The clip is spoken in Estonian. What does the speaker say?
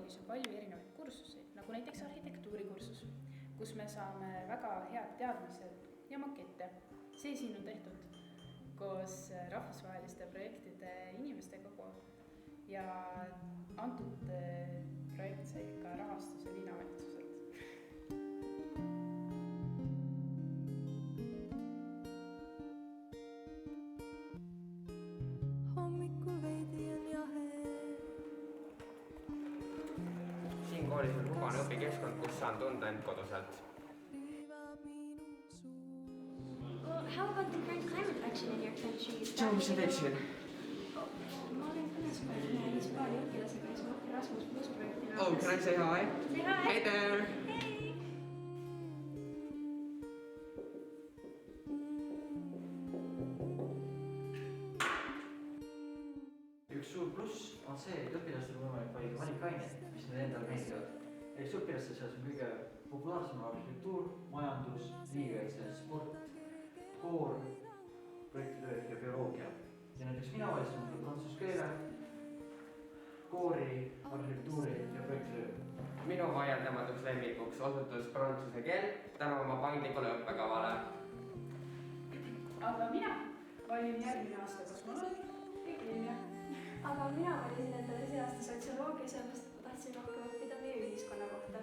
Linnakoolis on palju erinevaid kursusi, nagu näiteks arhitektuurikursus, kus me saame väga head teadmised ja makette. See siin on tehtud koos rahvusvaheliste projektide inimestega ja antud projekt sai ka rahastuse linnavalitsuselt. Siin koolis on hubane õpikeskkond, kus saan tunda end koduselt. Well, how about the current climate action in your country? Joe, mis sa teed siin? Ma olen kõnespäev Hispaania õpilasega Erasmus Plus projektina. Oh, can I say hi? Say hi! Hey there! Hey! Üks suur pluss on see, et õpilastel on võimalik valida valikaineid, mis neile endale meeldivad. Eks õpilaste seas on kõige populaarsem arhitektuur, majandus, riigikaitse, sport, koor, projektitöö ja bioloogia. Ja näiteks mina valisin prantsuse keele, koori, arhitektuuri ja projektitöö. Minu vaieldamatuks lemmikuks osutus prantsuse keel tänu oma paindlikule õppekavale. Aga mina valin järgmine aasta kosmoloogia ja keemia. Aga mina valisin endale see aasta sotsioloogia, sellepärast ma tahtsin rohkem õppida meie ühiskonna kohta.